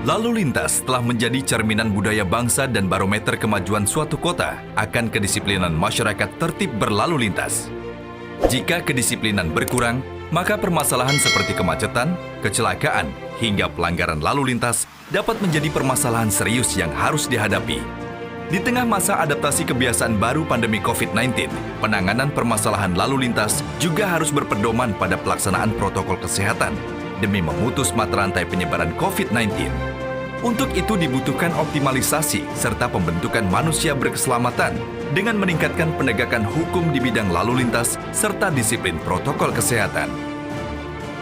Lalu lintas telah menjadi cerminan budaya bangsa dan barometer kemajuan suatu kota akan kedisiplinan masyarakat tertib berlalu lintas. Jika kedisiplinan berkurang, maka permasalahan seperti kemacetan, kecelakaan, hingga pelanggaran lalu lintas dapat menjadi permasalahan serius yang harus dihadapi. Di tengah masa adaptasi kebiasaan baru pandemi COVID-19, penanganan permasalahan lalu lintas juga harus berpedoman pada pelaksanaan protokol kesehatan demi memutus mata rantai penyebaran COVID-19. Untuk itu dibutuhkan optimalisasi serta pembentukan manusia berkeselamatan dengan meningkatkan penegakan hukum di bidang lalu lintas serta disiplin protokol kesehatan.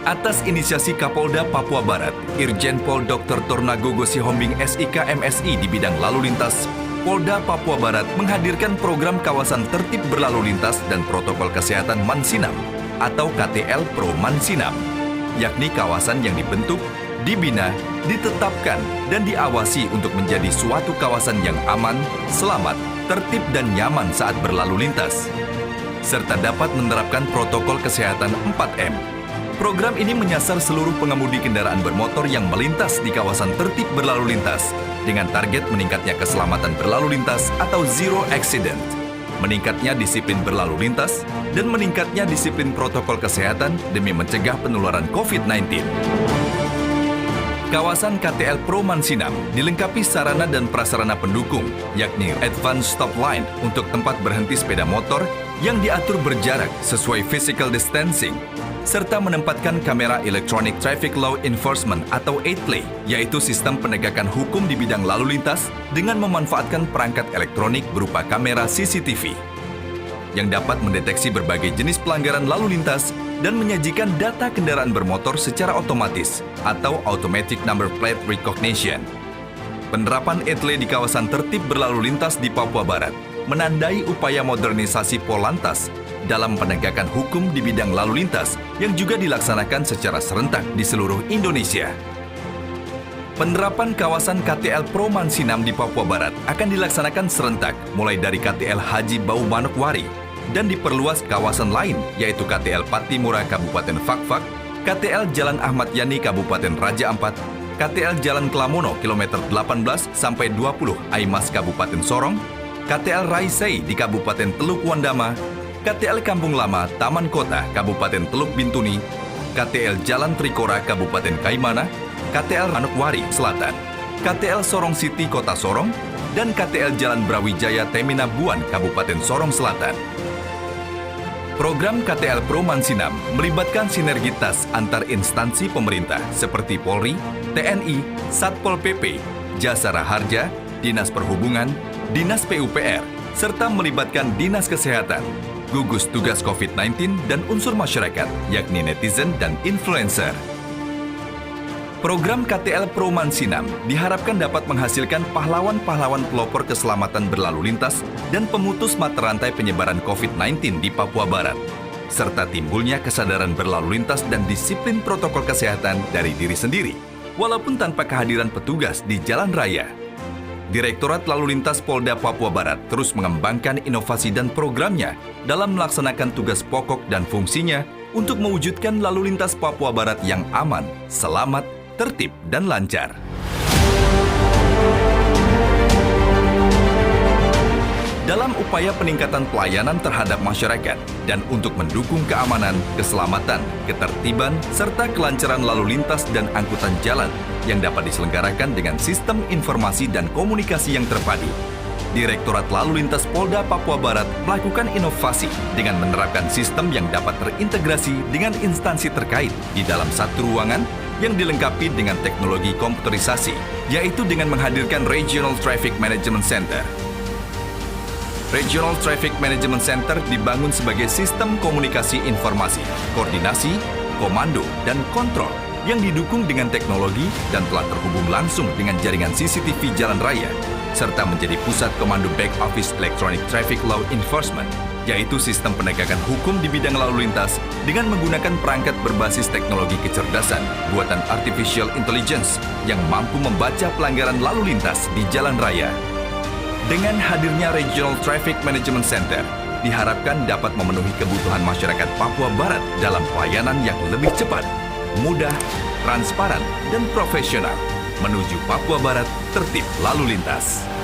Atas inisiasi Kapolda Papua Barat, Irjen Pol Dr. Tornagogo Sihombing SIK MSI di bidang lalu lintas, Polda Papua Barat menghadirkan program kawasan tertib berlalu lintas dan protokol kesehatan Mansinam atau KTL Pro Mansinam, yakni kawasan yang dibentuk, dibina, ditetapkan, dan diawasi untuk menjadi suatu kawasan yang aman, selamat, tertib, dan nyaman saat berlalu lintas, serta dapat menerapkan protokol kesehatan 4M. Program ini menyasar seluruh pengemudi kendaraan bermotor yang melintas di kawasan tertib berlalu lintas dengan target meningkatnya keselamatan berlalu lintas atau zero accident, meningkatnya disiplin berlalu lintas, dan meningkatnya disiplin protokol kesehatan demi mencegah penularan COVID-19. Kawasan KTL Pro Mansinam dilengkapi sarana dan prasarana pendukung, yakni advanced stop line untuk tempat berhenti sepeda motor yang diatur berjarak sesuai physical distancing, serta menempatkan kamera Electronic Traffic Law Enforcement atau ETLE, yaitu sistem penegakan hukum di bidang lalu lintas dengan memanfaatkan perangkat elektronik berupa kamera CCTV yang dapat mendeteksi berbagai jenis pelanggaran lalu lintas dan menyajikan data kendaraan bermotor secara otomatis atau Automatic Number Plate Recognition. Penerapan ETLE di kawasan tertib berlalu lintas di Papua Barat menandai upaya modernisasi Polantas dalam penegakan hukum di bidang lalu lintas yang juga dilaksanakan secara serentak di seluruh Indonesia. Penerapan kawasan KTL Pro Mansinam di Papua Barat akan dilaksanakan serentak mulai dari KTL Haji Bau Manokwari dan diperluas kawasan lain yaitu KTL Patimura Kabupaten Fakfak, KTL Jalan Ahmad Yani Kabupaten Raja Ampat, KTL Jalan Kelamono kilometer 18 sampai 20 Aimas Kabupaten Sorong, KTL Raisei di Kabupaten Teluk Wandama, KTL Kampung Lama Taman Kota Kabupaten Teluk Bintuni, KTL Jalan Trikora Kabupaten Kaimana, KTL Manokwari Selatan, KTL Sorong City Kota Sorong, dan KTL Jalan Brawijaya Temina Buan Kabupaten Sorong Selatan. Program KTL Pro Mansinam melibatkan sinergitas antar instansi pemerintah seperti Polri, TNI, Satpol PP, Jasara Harja, Dinas Perhubungan, Dinas PUPR, serta melibatkan Dinas Kesehatan, gugus tugas COVID-19, dan unsur masyarakat, yakni netizen dan influencer. Program KTL Pro Mansinam diharapkan dapat menghasilkan pahlawan-pahlawan pelopor keselamatan berlalu lintas dan pemutus mata rantai penyebaran COVID-19 di Papua Barat, serta timbulnya kesadaran berlalu lintas dan disiplin protokol kesehatan dari diri sendiri, walaupun tanpa kehadiran petugas di jalan raya. Direktorat Lalu Lintas Polda Papua Barat terus mengembangkan inovasi dan programnya dalam melaksanakan tugas pokok dan fungsinya untuk mewujudkan lalu lintas Papua Barat yang aman, selamat, tertib, dan lancar. Dalam upaya peningkatan pelayanan terhadap masyarakat dan untuk mendukung keamanan, keselamatan, ketertiban, serta kelancaran lalu lintas dan angkutan jalan yang dapat diselenggarakan dengan sistem informasi dan komunikasi yang terpadu, Direktorat Lalu Lintas Polda Papua Barat melakukan inovasi dengan menerapkan sistem yang dapat terintegrasi dengan instansi terkait di dalam satu ruangan yang dilengkapi dengan teknologi komputerisasi, yaitu dengan menghadirkan Regional Traffic Management Center. Regional Traffic Management Center dibangun sebagai sistem komunikasi informasi, koordinasi, komando, dan kontrol yang didukung dengan teknologi dan telah terhubung langsung dengan jaringan CCTV jalan raya, serta menjadi pusat komando back office Electronic Traffic Law Enforcement, yaitu sistem penegakan hukum di bidang lalu lintas dengan menggunakan perangkat berbasis teknologi kecerdasan buatan artificial intelligence yang mampu membaca pelanggaran lalu lintas di jalan raya. Dengan hadirnya Regional Traffic Management Center, diharapkan dapat memenuhi kebutuhan masyarakat Papua Barat dalam pelayanan yang lebih cepat, mudah, transparan, dan profesional, menuju Papua Barat tertib lalu lintas.